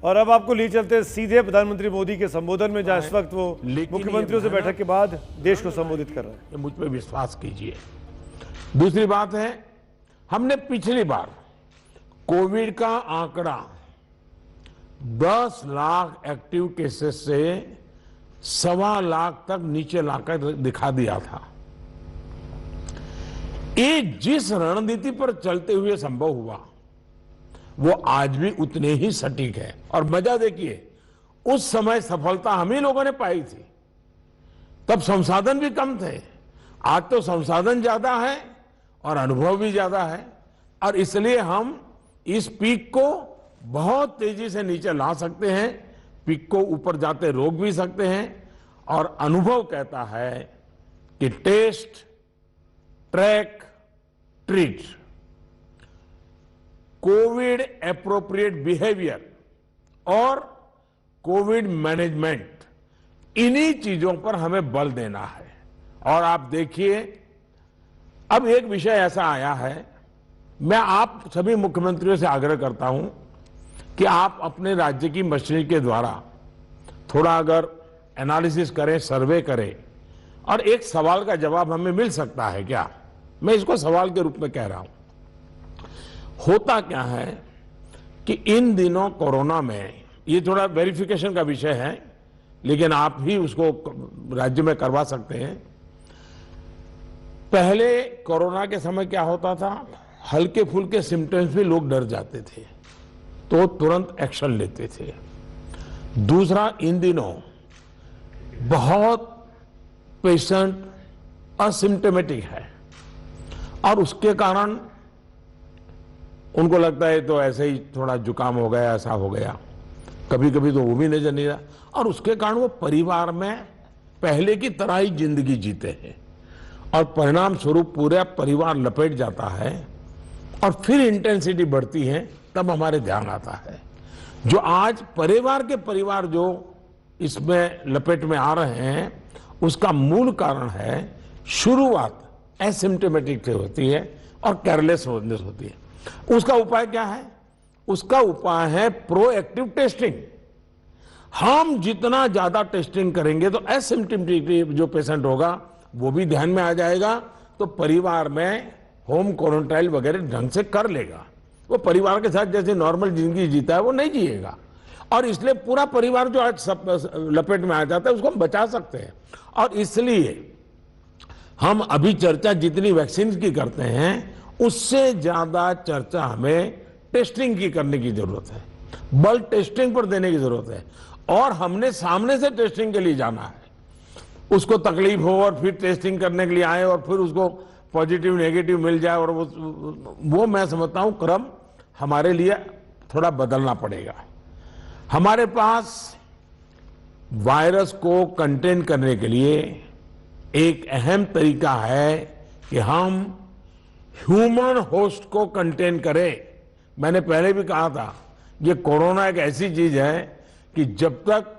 और अब आपको ले चलते हैं सीधे प्रधानमंत्री मोदी के संबोधन में, जहां इस वक्त वो मुख्यमंत्रियों से बैठक के बाद देश को संबोधित कर रहे हैं। मुझ पर विश्वास कीजिए। दूसरी बात है, हमने पिछली बार कोविड का आंकड़ा 10 लाख एक्टिव केसेस से 1.25 लाख तक नीचे लाकर दिखा दिया था। ये जिस रणनीति पर चलते हुए संभव हुआ वो आज भी उतने ही सटीक है। और मजा देखिए, उस समय सफलता हम ही लोगों ने पाई थी, तब संसाधन भी कम थे। आज तो संसाधन ज्यादा है और अनुभव भी ज्यादा है, और इसलिए हम इस पीक को बहुत तेजी से नीचे ला सकते हैं, पीक को ऊपर जाते रोक भी सकते हैं। और अनुभव कहता है कि test, track, treat, covid appropriate behaviour और कोविड मैनेजमेंट, इन्हीं चीजों पर हमें बल देना है। और आप देखिए, अब एक विषय ऐसा आया है, मैं आप सभी मुख्यमंत्रियों से आग्रह करता हूं कि आप अपने राज्य की मशीनरी के द्वारा थोड़ा अगर एनालिसिस करें, सर्वे करें, और एक सवाल का जवाब हमें मिल सकता है क्या? मैं इसको सवाल के रूप में कह रहा हूं। होता क्या है कि इन दिनों कोरोना में, ये थोड़ा वेरिफिकेशन का विषय है, लेकिन आप भी उसको राज्य में करवा सकते हैं। पहले कोरोना के समय क्या होता था, हल्के फुल्के सिम्टम्स भी लोग डर जाते थे तो तुरंत एक्शन लेते थे। दूसरा, इन दिनों बहुत पेशेंट असिम्टोमेटिक है और उसके कारण उनको लगता है तो ऐसे ही थोड़ा जुकाम हो गया, ऐसा हो गया, कभी कभी तो वो भी नजर नहीं रहा, और उसके कारण वो परिवार में पहले की तरह ही जिंदगी जीते हैं और परिणाम स्वरूप पूरा परिवार लपेट जाता है और फिर इंटेंसिटी बढ़ती है। तब हमारे ध्यान आता है जो आज परिवार जो इसमें लपेट में आ रहे हैं, उसका मूल कारण है शुरुआत एसिम्टोमेटिक से होती है और केयरलेस होती है। उसका उपाय क्या है? उसका उपाय है प्रोएक्टिव टेस्टिंग। हम जितना ज्यादा टेस्टिंग करेंगे तो एसिम्टोमेटिक जो पेशेंट होगा वो भी ध्यान में आ जाएगा, तो परिवार में होम क्वारंटाइन वगैरह ढंग से कर लेगा। वो परिवार के साथ जैसे नॉर्मल जिंदगी जीता है वो नहीं जिएगा, और इसलिए पूरा परिवार जो आज सब लपेट में आ जाता है उसको हम बचा सकते हैं। और इसलिए हम अभी चर्चा जितनी वैक्सीन की करते हैं उससे ज्यादा चर्चा हमें टेस्टिंग की करने की जरूरत है, बल टेस्टिंग पर देने की जरूरत है। और हमने सामने से टेस्टिंग के लिए जाना है। उसको तकलीफ हो और फिर टेस्टिंग करने के लिए आए और फिर उसको पॉजिटिव नेगेटिव मिल जाए, और वो मैं समझता हूं क्रम हमारे लिए थोड़ा बदलना पड़ेगा। हमारे पास वायरस को कंटेन करने के लिए एक अहम तरीका है कि हम ह्यूमन होस्ट को कंटेन करें। मैंने पहले भी कहा था, ये कोरोना एक ऐसी चीज है कि जब तक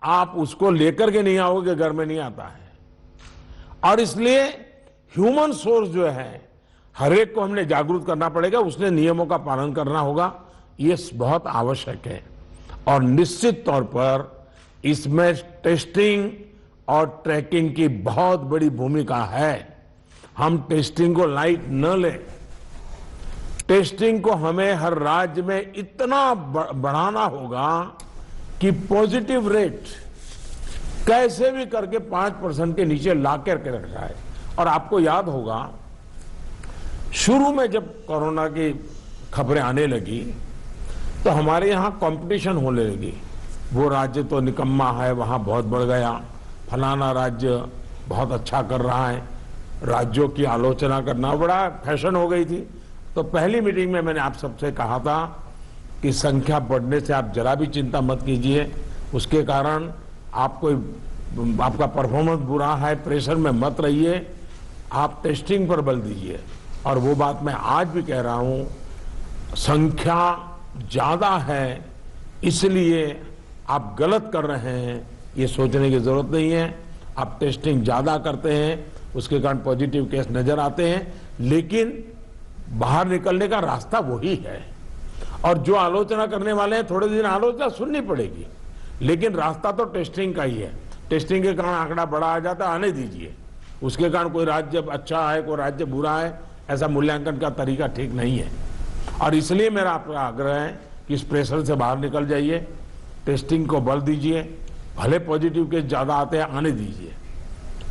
आप उसको लेकर के नहीं आओगे घर में नहीं आता है, और इसलिए ह्यूमन सोर्स जो है हर एक को हमने जागरूक करना पड़ेगा, उसने नियमों का पालन करना होगा, ये बहुत आवश्यक है। और निश्चित तौर पर इसमें टेस्टिंग और ट्रैकिंग की बहुत बड़ी भूमिका है। हम टेस्टिंग को लाइट न लें। टेस्टिंग को हमें हर राज्य में इतना बढ़ाना होगा कि पॉजिटिव रेट कैसे भी करके 5% के नीचे ला करके रखा है। और आपको याद होगा, शुरू में जब कोरोना की खबरें आने लगी तो हमारे यहां कंपटीशन होने लगी, वो राज्य तो निकम्मा है, वहां बहुत बढ़ गया, फलाना राज्य बहुत अच्छा कर रहा है, राज्यों की आलोचना करना बड़ा फैशन हो गई थी। तो पहली मीटिंग में मैंने आप सबसे कहा था कि संख्या बढ़ने से आप जरा भी चिंता मत कीजिए, उसके कारण आपका परफॉर्मेंस बुरा है, प्रेशर में मत रहिए, आप टेस्टिंग पर बल दीजिए। और वो बात मैं आज भी कह रहा हूं, संख्या ज्यादा है इसलिए आप गलत कर रहे हैं, ये सोचने की जरूरत नहीं है। आप टेस्टिंग ज्यादा करते हैं, उसके कारण पॉजिटिव केस नजर आते हैं, लेकिन बाहर निकलने का रास्ता वही है। और जो आलोचना करने वाले हैं थोड़े दिन आलोचना सुननी पड़ेगी, लेकिन रास्ता तो टेस्टिंग का ही है। टेस्टिंग के कारण आंकड़ा बड़ा आ जाता है, आने दीजिए। उसके कारण कोई राज्य अच्छा है, कोई राज्य बुरा है, ऐसा मूल्यांकन का तरीका ठीक नहीं है। और इसलिए मेरा आपका आग्रह है कि इस प्रेशर से बाहर निकल जाइए, टेस्टिंग को बल दीजिए। भले पॉजिटिव केस ज्यादा आते हैं, आने दीजिए,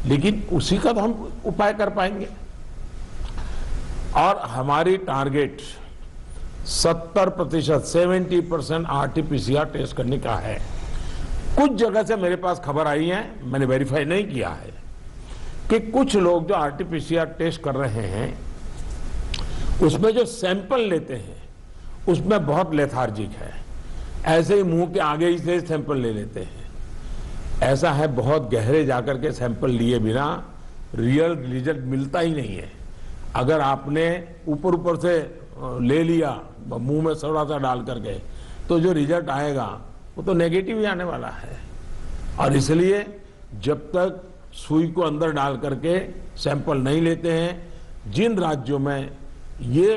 लेकिन उसी का तो हम उपाय कर पाएंगे। और हमारी टारगेट 70%, 70% RT-PCR टेस्ट करने का है। कुछ जगह से मेरे पास खबर आई है, मैंने वेरीफाई नहीं किया है, कि कुछ लोग जो RT-PCR टेस्ट कर रहे हैं उसमें जो सैंपल लेते हैं उसमें बहुत लेथार्जिक है। ऐसे ही मुंह के आगे ही से सैंपल ले लेते हैं। ऐसा है, बहुत गहरे जाकर के सैंपल लिए बिना रियल रिजल्ट मिलता ही नहीं है। अगर आपने ऊपर ऊपर से ले लिया मुंह में थोड़ा सा डाल करके, तो जो रिजल्ट आएगा वो तो नेगेटिव ही आने वाला है। और इसलिए जब तक सुई को अंदर डाल करके सैंपल नहीं लेते हैं, जिन राज्यों में ये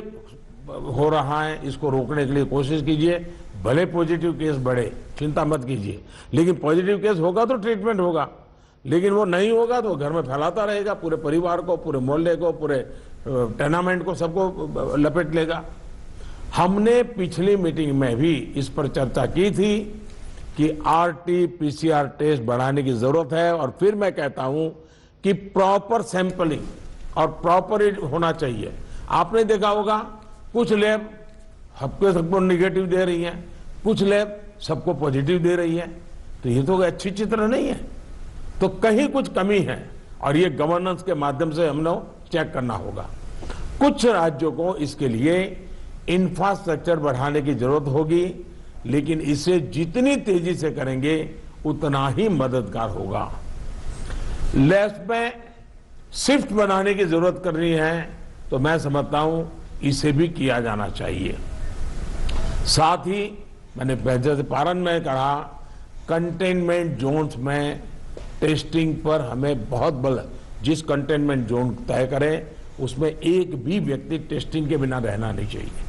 हो रहा है इसको रोकने के लिए कोशिश कीजिए। भले पॉजिटिव केस बढ़े, चिंता मत कीजिए, लेकिन पॉजिटिव केस होगा तो ट्रीटमेंट होगा, लेकिन वो नहीं होगा तो घर में फैलाता रहेगा, पूरे परिवार को, पूरे मोहल्ले को, पूरे टेनामेंट को, सबको लपेट लेगा। हमने पिछली मीटिंग में भी इस पर चर्चा की थी कि RT-PCR टेस्ट बढ़ाने की जरूरत है। और फिर मैं कहता हूं कि प्रॉपर सैंपलिंग और प्रॉपर होना चाहिए। आपने देखा होगा कुछ लैब सबको निगेटिव दे रही है, कुछ लैब सबको पॉजिटिव दे रही है, तो ये तो अच्छी चित्र नहीं है। तो कहीं कुछ कमी है और ये गवर्नेंस के माध्यम से हम लोग चेक करना होगा। कुछ राज्यों को इसके लिए इंफ्रास्ट्रक्चर बढ़ाने की जरूरत होगी, लेकिन इसे जितनी तेजी से करेंगे उतना ही मददगार होगा। लैब्स में शिफ्ट बनाने की जरूरत करनी है, तो मैं समझता हूं इसे भी किया जाना चाहिए। साथ ही मैंने जैसे पारण में कहा, कंटेनमेंट जोन्स में टेस्टिंग पर हमें बहुत बल, जिस कंटेनमेंट जोन तय करें उसमें एक भी व्यक्ति टेस्टिंग के बिना रहना नहीं चाहिए।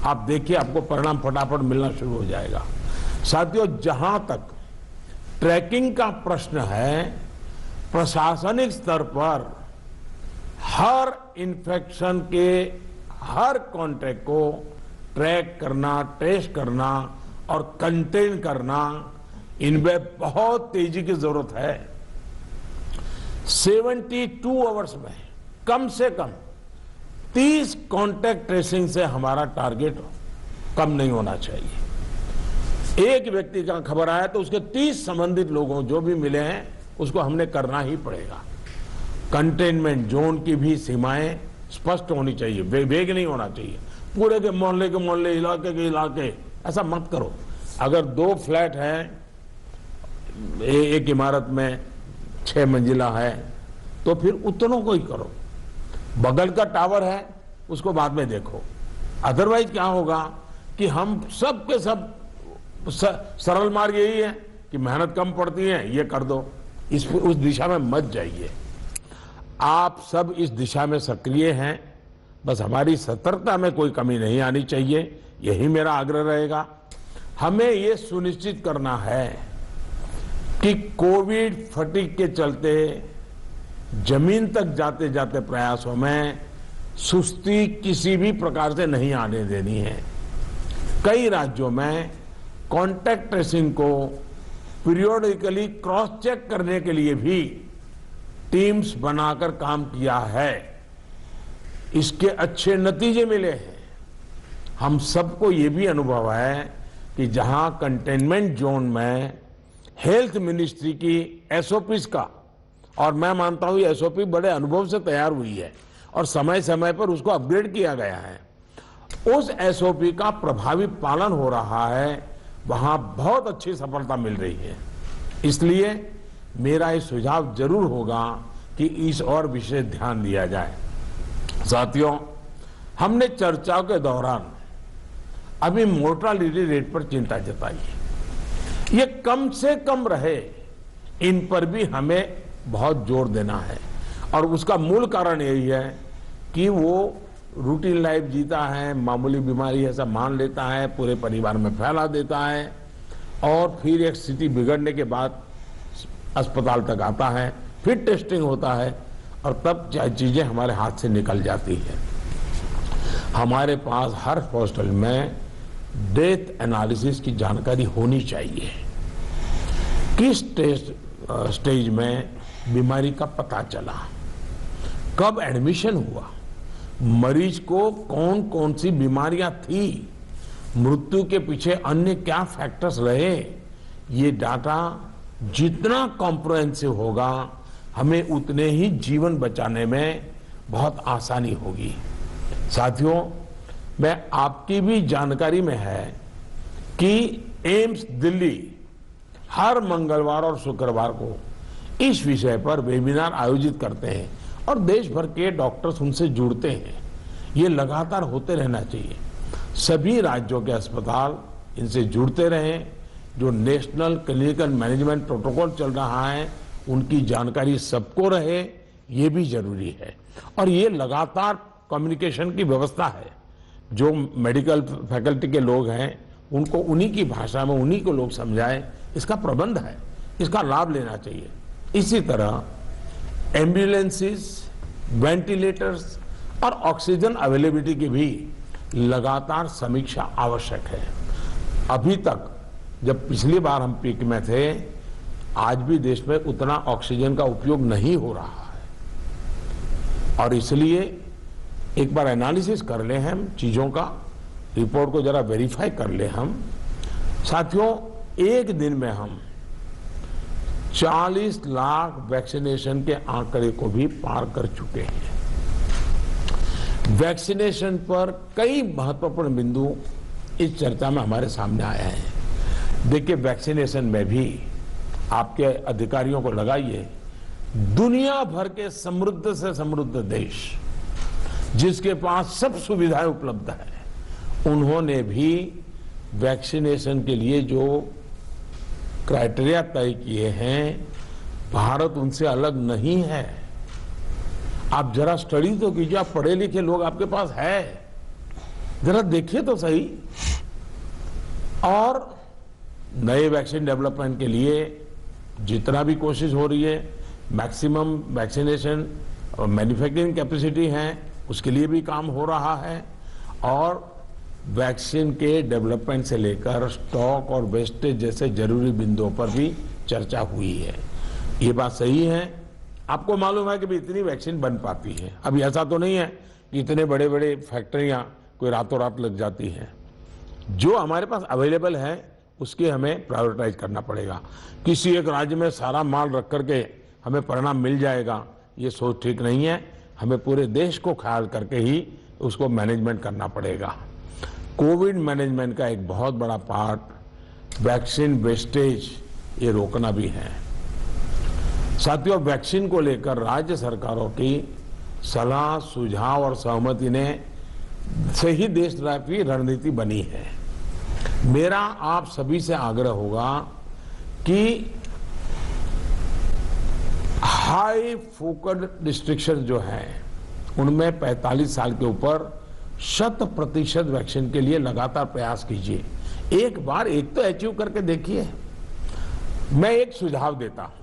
आप देखिए, आपको परिणाम फटाफट मिलना शुरू हो जाएगा। साथियों, जहां तक ट्रैकिंग का प्रश्न है, प्रशासनिक स्तर पर हर इन्फेक्शन के हर कॉन्टैक्ट को ट्रैक करना, टेस्ट करना और कंटेन करना, इनमें बहुत तेजी की जरूरत है। 72 आवर्स में कम से कम 30 कॉन्टैक्ट ट्रेसिंग से हमारा टारगेट कम नहीं होना चाहिए। एक व्यक्ति का खबर आया तो उसके 30 संबंधित लोगों जो भी मिले हैं उसको हमने करना ही पड़ेगा। कंटेनमेंट जोन की भी सीमाएं स्पष्ट होनी चाहिए, वेग नहीं होना चाहिए। पूरे के मोहल्ले, इलाके के इलाके, ऐसा मत करो। अगर 2 फ्लैट हैं, एक इमारत में 6 मंजिला है, तो फिर उतनों को ही करो। बगल का टावर है उसको बाद में देखो। अदरवाइज क्या होगा कि हम सब के सब सरल मार्ग यही है कि मेहनत कम पड़ती है, ये कर दो, उस दिशा में मत जाइए। आप सब इस दिशा में सक्रिय हैं, बस हमारी सतर्कता में कोई कमी नहीं आनी चाहिए, यही मेरा आग्रह रहेगा। हमें ये सुनिश्चित करना है कि कोविड फटीग के चलते जमीन तक जाते जाते प्रयासों में सुस्ती किसी भी प्रकार से नहीं आने देनी है। कई राज्यों में कॉन्टैक्ट ट्रेसिंग को पीरियोडिकली क्रॉस चेक करने के लिए भी टीम्स बनाकर काम किया है। इसके अच्छे नतीजे मिले हैं। हम सबको ये भी अनुभव है कि जहां कंटेनमेंट जोन में हेल्थ मिनिस्ट्री की एसओपीज का, और मैं मानता हूं ये एसओपी बड़े अनुभव से तैयार हुई है और समय समय पर उसको अपग्रेड किया गया है, उस एसओपी का प्रभावी पालन हो रहा है, वहां बहुत अच्छी सफलता मिल रही है। इसलिए मेरा ये सुझाव जरूर होगा कि इस और विशेष ध्यान दिया जाए। साथियों, हमने चर्चाओं के दौरान अभी मोर्टालिटी रेट पर चिंता जताई है। ये कम से कम रहे, इन पर भी हमें बहुत जोर देना है। और उसका मूल कारण यही है कि वो रूटीन लाइफ जीता है, मामूली बीमारी है सब मान लेता है, पूरे परिवार में फैला देता है और फिर एक स्थिति बिगड़ने के बाद अस्पताल तक आता है, फिर टेस्टिंग होता है और तब चीजें हमारे हाथ से निकल जाती है। हमारे पास हर हॉस्पिटल में डेथ एनालिसिस की जानकारी होनी चाहिए। किस स्टेज में बीमारी का पता चला, कब एडमिशन हुआ, मरीज को कौन कौन सी बीमारियां थी, मृत्यु के पीछे अन्य क्या फैक्टर्स रहे, ये डाटा जितना कॉम्प्रिहेंसिव होगा हमें उतने ही जीवन बचाने में बहुत आसानी होगी। साथियों, मैं आपकी भी जानकारी में है कि एम्स दिल्ली हर मंगलवार और शुक्रवार को इस विषय पर वेबिनार आयोजित करते हैं और देश भर के डॉक्टर्स उनसे जुड़ते हैं। ये लगातार होते रहना चाहिए। सभी राज्यों के अस्पताल इनसे जुड़ते रहें। जो नेशनल क्लिनिकल मैनेजमेंट प्रोटोकॉल चल रहा है उनकी जानकारी सबको रहे, ये भी जरूरी है। और ये लगातार कम्युनिकेशन की व्यवस्था है। जो मेडिकल फैकल्टी के लोग हैं उनको उन्हीं की भाषा में उन्हीं को लोग समझाएं, इसका प्रबंध है, इसका लाभ लेना चाहिए। इसी तरह एम्बुलेंसेस, वेंटिलेटर्स और ऑक्सीजन अवेलेबिलिटी की भी लगातार समीक्षा आवश्यक है। अभी तक जब पिछली बार हम पीक में थे, आज भी देश में उतना ऑक्सीजन का उपयोग नहीं हो रहा है और इसलिए एक बार एनालिसिस कर ले हम चीजों का, रिपोर्ट को जरा वेरीफाई कर ले हम। साथियों, एक दिन में हम 40 लाख वैक्सीनेशन के आंकड़े को भी पार कर चुके हैं। वैक्सीनेशन पर कई महत्वपूर्ण बिंदु इस चर्चा में हमारे सामने आए हैं। देखिए, वैक्सीनेशन में भी आपके अधिकारियों को लगाइए, दुनिया भर के समृद्ध से समृद्ध देश जिसके पास सब सुविधाएं उपलब्ध है, उन्होंने भी वैक्सीनेशन के लिए जो क्राइटेरिया तय किए हैं, भारत उनसे अलग नहीं है। आप जरा स्टडी तो कीजिए, आप पढ़े लिखे लोग आपके पास है, जरा देखिए तो सही। और नए वैक्सीन डेवलपमेंट के लिए जितना भी कोशिश हो रही है, मैक्सिमम वैक्सीनेशन और मैन्युफैक्चरिंग कैपेसिटी है, उसके लिए भी काम हो रहा है। और वैक्सीन के डेवलपमेंट से लेकर स्टॉक और वेस्टेज जैसे जरूरी बिंदुओं पर भी चर्चा हुई है। ये बात सही है। आपको मालूम है कि भी इतनी वैक्सीन बन पाती है। अभी ऐसा तो नहीं है कि इतने बड़े बड़े फैक्ट्रियां कोई रातों रात लग जाती हैं। जो हमारे पास अवेलेबल है उसके हमें प्रायोरिटाइज करना पड़ेगा। किसी एक राज्य में सारा माल रख करके हमें परिणाम मिल जाएगा, ये सोच ठीक नहीं है। हमें पूरे देश को ख्याल करके ही उसको मैनेजमेंट करना पड़ेगा। कोविड मैनेजमेंट का एक बहुत बड़ा पार्ट वैक्सीन वेस्टेज ये रोकना भी है। साथियों, वैक्सीन को लेकर राज्य सरकारों की सलाह, सुझाव और सहमति ने से ही देशव्यापी रणनीति बनी है। मेरा आप सभी से आग्रह होगा कि हाई फोकस्ड डिस्ट्रिक्शन जो है उनमें 45 साल के ऊपर 100% वैक्सीन के लिए लगातार प्रयास कीजिए। एक बार एक तो अचीव करके देखिए। मैं एक सुझाव देता हूं,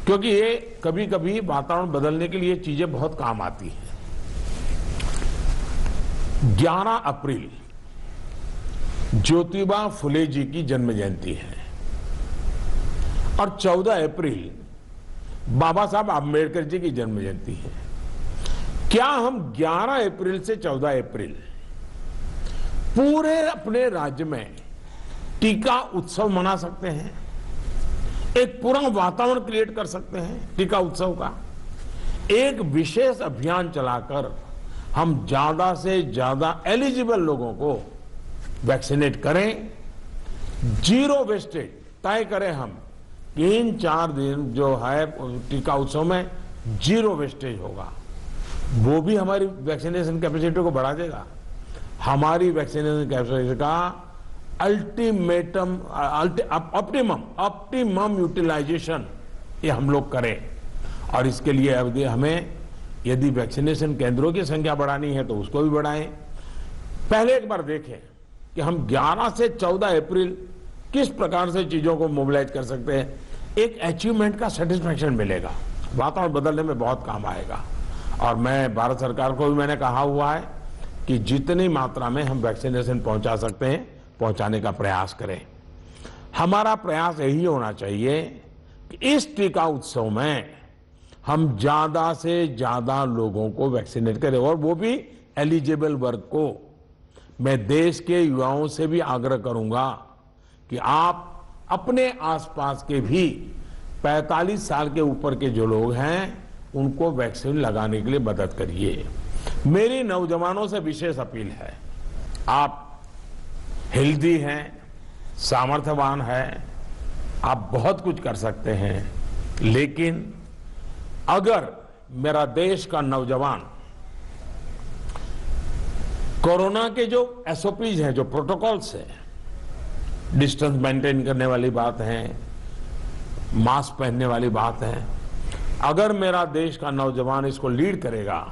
क्योंकि ये कभी कभी वातावरण बदलने के लिए चीजें बहुत काम आती हैं। 11 अप्रैल ज्योतिबा फुले जी की जन्म जयंती है और 14 अप्रैल बाबा साहब आम्बेडकर जी की जन्म जयंती है। क्या हम 11 अप्रैल से 14 अप्रैल पूरे अपने राज्य में टीका उत्सव मना सकते हैं? एक पूरा वातावरण क्रिएट कर सकते हैं टीका उत्सव का। एक विशेष अभियान चलाकर हम ज्यादा से ज्यादा एलिजिबल लोगों को वैक्सीनेट करें। जीरो वेस्टेज तय करें हम। 3-4 दिन जो है टीका उत्सव में जीरो वेस्टेज होगा। वो भी हमारी वैक्सीनेशन कैपेसिटी को बढ़ा देगा। हमारी वैक्सीनेशन कैपेसिटी का ऑप्टिमम यूटिलाइजेशन ये हम लोग करें। और इसके लिए अवधि हमें यदि वैक्सीनेशन केंद्रों की संख्या बढ़ानी है तो उसको भी बढ़ाएं। पहले एक बार देखें कि हम 11 से 14 अप्रैल किस प्रकार से चीजों को मोबिलाइज कर सकते हैं। एक अचीवमेंट का सेटिस्फेक्शन मिलेगा, वातावरण बदलने में बहुत काम आएगा। और मैं भारत सरकार को भी मैंने कहा हुआ है कि जितनी मात्रा में हम वैक्सीनेशन पहुंचा सकते हैं पहुंचाने का प्रयास करें। हमारा प्रयास यही होना चाहिए कि इस टीका उत्सव में हम ज्यादा से ज्यादा लोगों को वैक्सीनेट करें, और वो भी एलिजिबल वर्ग को। मैं देश के युवाओं से भी आग्रह करूंगा कि आप अपने आसपास के भी 45 साल के ऊपर के जो लोग हैं उनको वैक्सीन लगाने के लिए मदद करिए। मेरी नौजवानों से विशेष अपील है, आप हेल्दी हैं, सामर्थ्यवान हैं, आप बहुत कुछ कर सकते हैं, लेकिन अगर मेरा देश का नौजवान कोरोना के जो एसओपीज हैं, जो प्रोटोकॉल्स हैं, डिस्टेंस मेंटेन करने वाली बात है, मास्क पहनने वाली बात है, अगर मेरा देश का नौजवान इसको लीड करेगा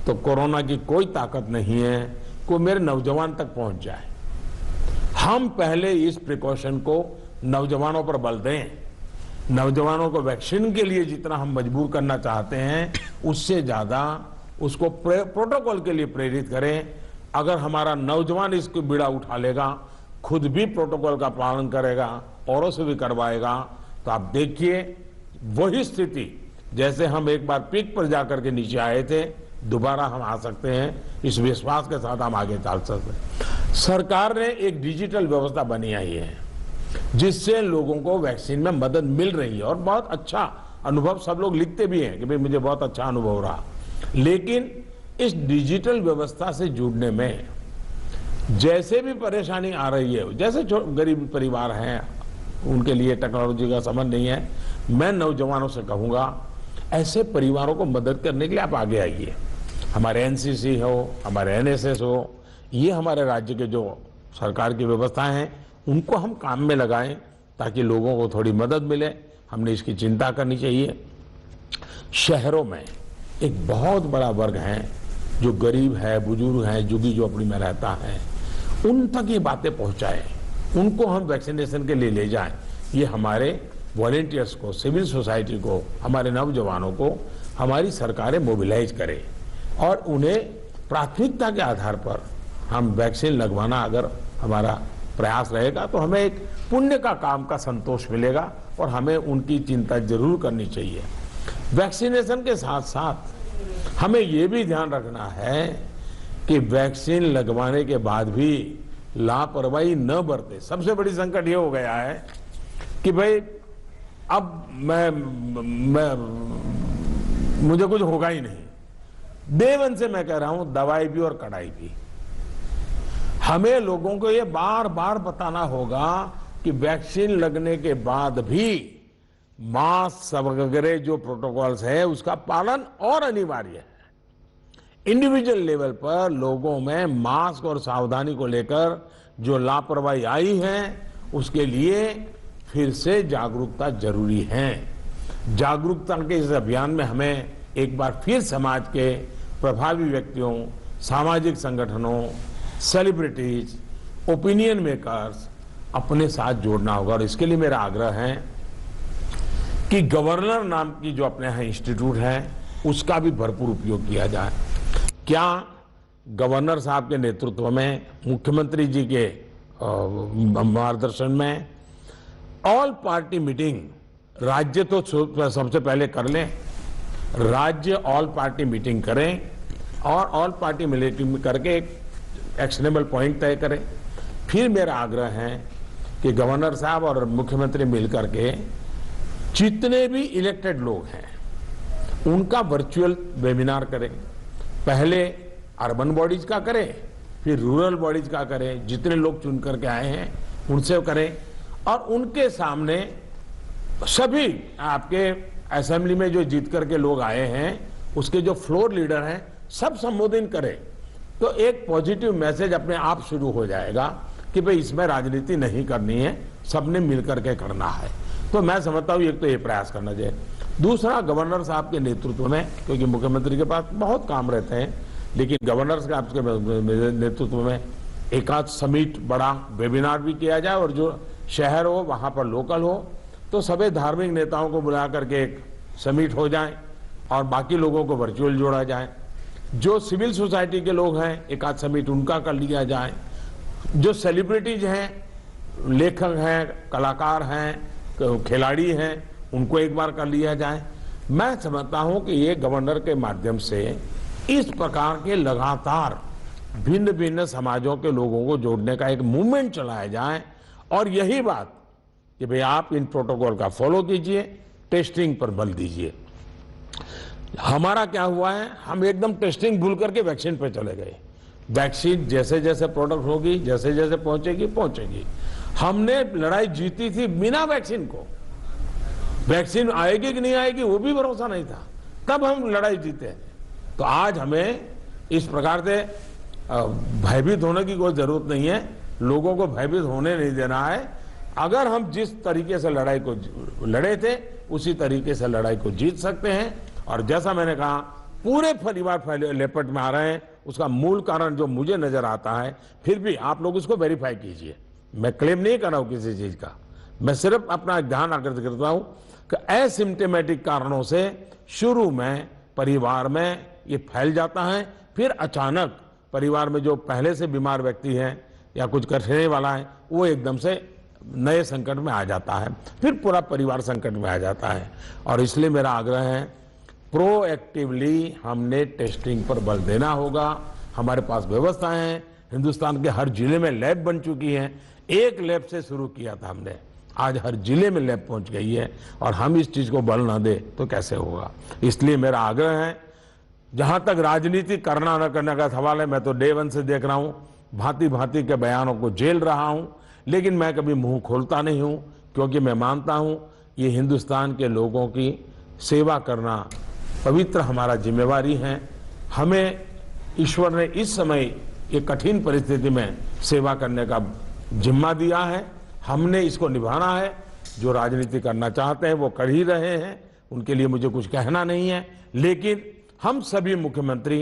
तो कोरोना की कोई ताकत नहीं है कि मेरे नौजवान तक पहुंच जाए। हम पहले इस प्रिकॉशन को नौजवानों पर बल दें। नौजवानों को वैक्सीन के लिए जितना हम मजबूर करना चाहते हैं उससे ज्यादा उसको प्रोटोकॉल के लिए प्रेरित करें। अगर हमारा नौजवान इसको बीड़ा उठा लेगा, खुद भी प्रोटोकॉल का पालन करेगा, औरों से भी करवाएगा, तो आप देखिए वही स्थिति जैसे हम एक बार पीक पर जाकर के नीचे आए थे, दोबारा हम आ सकते हैं। इस विश्वास के साथ हम आगे चल सकते हैं। सरकार ने एक डिजिटल व्यवस्था बनाई है जिससे लोगों को वैक्सीन में मदद मिल रही है, और बहुत अच्छा अनुभव सब लोग लिखते भी हैं कि भाई मुझे बहुत अच्छा अनुभव रहा। लेकिन इस डिजिटल व्यवस्था से जुड़ने में जैसे भी परेशानी आ रही है, जैसे गरीब परिवार हैं उनके लिए टेक्नोलॉजी का समझ नहीं है, मैं नौजवानों से कहूंगा ऐसे परिवारों को मदद करने के लिए आप आगे आइए। हमारे एनसीसी हो, हमारे एनएसएस हो, ये हमारे राज्य के जो सरकार की व्यवस्थाएं हैं उनको हम काम में लगाएं ताकि लोगों को थोड़ी मदद मिले। हमने इसकी चिंता करनी चाहिए। शहरों में एक बहुत बड़ा वर्ग है जो गरीब है, बुजुर्ग है, झुग्गी झोपड़ी में रहता है, उन तक ये बातें पहुंचाएं, उनको हम वैक्सीनेशन के लिए ले जाएं। ये हमारे वॉलेंटियर्स को, सिविल सोसाइटी को, हमारे नौजवानों को हमारी सरकारें मोबिलाइज करें और उन्हें प्राथमिकता के आधार पर हम वैक्सीन लगवाना अगर हमारा प्रयास रहेगा तो हमें एक पुण्य का काम का संतोष मिलेगा और हमें उनकी चिंता जरूर करनी चाहिए। वैक्सीनेशन के साथ साथ हमें ये भी ध्यान रखना है कि वैक्सीन लगवाने के बाद भी लापरवाही न बरते। सबसे बड़ी संकट ये हो गया है कि भाई अब मुझे कुछ होगा ही नहीं। डे वन से मैं कह रहा हूं, दवाई भी और कड़ाई भी। हमें लोगों को ये बार बार बताना होगा कि वैक्सीन लगने के बाद भी मास्क वगैरह जो प्रोटोकॉल्स है उसका पालन और अनिवार्य है। इंडिविजुअल लेवल पर लोगों में मास्क और सावधानी को लेकर जो लापरवाही आई है उसके लिए फिर से जागरूकता जरूरी है। जागरूकता के इस अभियान में हमें एक बार फिर समाज के प्रभावी व्यक्तियों, सामाजिक संगठनों, सेलिब्रिटीज, ओपिनियन मेकर्स अपने साथ जोड़ना होगा। और इसके लिए मेरा आग्रह है कि गवर्नर नाम की जो अपने यहाँ इंस्टीट्यूट है उसका भी भरपूर उपयोग किया जाए। क्या गवर्नर साहब के नेतृत्व में, मुख्यमंत्री जी के मार्गदर्शन में ऑल पार्टी मीटिंग, राज्य तो सबसे पहले कर लें, राज्य ऑल पार्टी मीटिंग करें और ऑल पार्टी मीटिंग करके एक एक्शनेबल पॉइंट तय करें। फिर मेरा आग्रह है कि गवर्नर साहब और मुख्यमंत्री मिलकर के जितने भी इलेक्टेड लोग हैं उनका वर्चुअल वेबिनार करें। पहले अर्बन बॉडीज का करें, फिर रूरल बॉडीज का करें, जितने लोग चुन करके आए हैं उनसे करें और उनके सामने सभी आपके असेंबली में जो जीत करके लोग आए हैं उसके जो फ्लोर लीडर हैं सब संबोधित करें। तो एक पॉजिटिव मैसेज अपने आप शुरू हो जाएगा कि भाई इसमें राजनीति नहीं करनी है, सबने मिलकर के करना है। तो मैं समझता हूं एक तो ये प्रयास करना चाहिए। दूसरा, गवर्नर साहब के नेतृत्व में, क्योंकि मुख्यमंत्री के पास बहुत काम रहते हैं, लेकिन गवर्नर साहब के नेतृत्व में एक आध समिट, बड़ा वेबिनार भी किया जाए, और जो शहर हो वहां पर लोकल हो तो सभी धार्मिक नेताओं को बुला करके एक समिट हो जाए और बाकी लोगों को वर्चुअल जोड़ा जाए। जो सिविल सोसाइटी के लोग हैं, एक आध समिट उनका कर लिया जाए। जो सेलिब्रिटीज हैं, लेखक हैं, कलाकार हैं, खिलाड़ी हैं, उनको एक बार कर लिया जाए। मैं समझता हूं कि ये गवर्नर के माध्यम से इस प्रकार के लगातार भिन्न भिन्न समाजों के लोगों को जोड़ने का एक मूवमेंट चलाया जाए, और यही बात कि भाई आप इन प्रोटोकॉल का फॉलो कीजिए, टेस्टिंग पर बल दीजिए। हमारा क्या हुआ है, हम एकदम टेस्टिंग भूल करके वैक्सीन पे चले गए। वैक्सीन जैसे जैसे प्रोडक्ट होगी, जैसे जैसे पहुंचेगी। हमने लड़ाई जीती थी बिना वैक्सीन को। वैक्सीन आएगी कि नहीं आएगी वो भी भरोसा नहीं था, तब हम लड़ाई जीते। तो आज हमें इस प्रकार से भयभीत होने की कोई जरूरत नहीं है, लोगों को भयभीत होने नहीं देना है। अगर हम जिस तरीके से लड़ाई को लड़े थे उसी तरीके से लड़ाई को जीत सकते हैं। और जैसा मैंने कहा, पूरे परिवार लेपट में आ रहे हैं, उसका मूल कारण जो मुझे नजर आता है, फिर भी आप लोग उसको वेरीफाई कीजिए। मैं क्लेम नहीं कर रहा हूं किसी चीज का, मैं सिर्फ अपना ध्यान आकर्षित करता हूं कि एसिम्प्टोमेटिक कारणों से शुरू में परिवार में ये फैल जाता है, फिर अचानक परिवार में जो पहले से बीमार व्यक्ति है या कुछ करने वाला है, वो एकदम से नए संकट में आ जाता है, फिर पूरा परिवार संकट में आ जाता है। और इसलिए मेरा आग्रह है, प्रोएक्टिवली हमने टेस्टिंग पर बल देना होगा। हमारे पास व्यवस्थाएं हैं, हिंदुस्तान के हर जिले में लैब बन चुकी हैं। एक लैब से शुरू किया था हमने, आज हर जिले में लैब पहुंच गई है, और हम इस चीज को बल ना दे तो कैसे होगा। इसलिए मेरा आग्रह है, जहां तक राजनीति करना न करने का सवाल है, मैं तो डे वन से देख रहा हूं, भांति भांति के बयानों को झेल रहा हूं, लेकिन मैं कभी मुंह खोलता नहीं हूं, क्योंकि मैं मानता हूं ये हिंदुस्तान के लोगों की सेवा करना पवित्र हमारा जिम्मेवारी है। हमें ईश्वर ने इस समय ये कठिन परिस्थिति में सेवा करने का जिम्मा दिया है, हमने इसको निभाना है। जो राजनीति करना चाहते हैं वो कर ही रहे हैं, उनके लिए मुझे कुछ कहना नहीं है, लेकिन हम सभी मुख्यमंत्री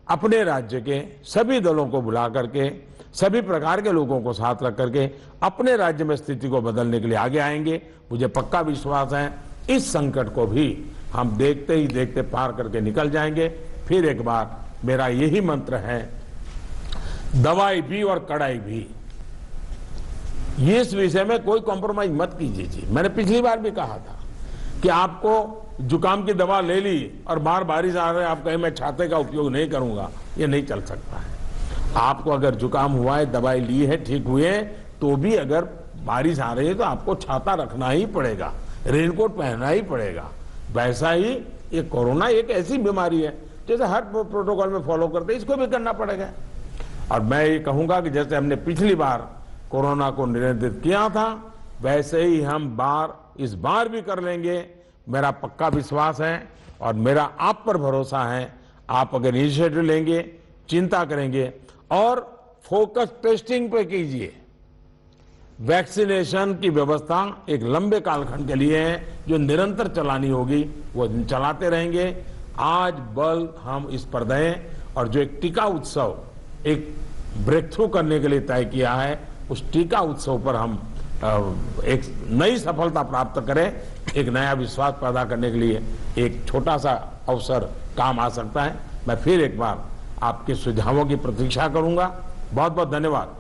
अपने राज्य के सभी दलों को बुला करके, सभी प्रकार के लोगों को साथ रख करके अपने राज्य में स्थिति को बदलने के लिए आगे आएंगे। मुझे पक्का विश्वास है इस संकट को भी हम देखते ही देखते पार करके निकल जाएंगे। फिर एक बार मेरा यही मंत्र है, दवाई भी और कड़ाई भी। ये इस विषय में कोई कॉम्प्रोमाइज मत कीजिए जी। मैंने पिछली बार भी कहा था कि आपको जुकाम की दवा ले ली और बाहर बारिश आ रही है, आप कहें मैं छाते का उपयोग नहीं करूंगा, ये नहीं चल सकता है। आपको अगर जुकाम हुआ है, दवाई ली है, ठीक हुए, तो भी अगर बारिश आ रही है तो आपको छाता रखना ही पड़ेगा, रेनकोट पहनना ही पड़ेगा। वैसा ही ये कोरोना एक ऐसी बीमारी है, जैसे हर प्रोटोकॉल में फॉलो करते इसको भी करना पड़ेगा। और मैं ये कहूंगा कि जैसे हमने पिछली बार कोरोना को नियंत्रित किया था, वैसे ही हम इस बार भी कर लेंगे। मेरा पक्का विश्वास है और मेरा आप पर भरोसा है। आप अगर इनिशिएटिव लेंगे, चिंता करेंगे और फोकस टेस्टिंग पे कीजिए। वैक्सीनेशन की व्यवस्था एक लंबे कालखंड के लिए है, जो निरंतर चलानी होगी, वो चलाते रहेंगे। आज बल हम इस पर दें, और जो एक टीका उत्सव एक ब्रेक थ्रू करने के लिए तय किया है, उस टीका उत्सव पर हम एक नई सफलता प्राप्त करें। एक नया विश्वास पैदा करने के लिए एक छोटा सा अवसर काम आ सकता है। मैं फिर एक बार आपके सुझावों की प्रतीक्षा करूंगा। बहुत बहुत धन्यवाद।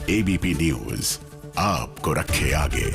एबीपी न्यूज आपको रखे आगे।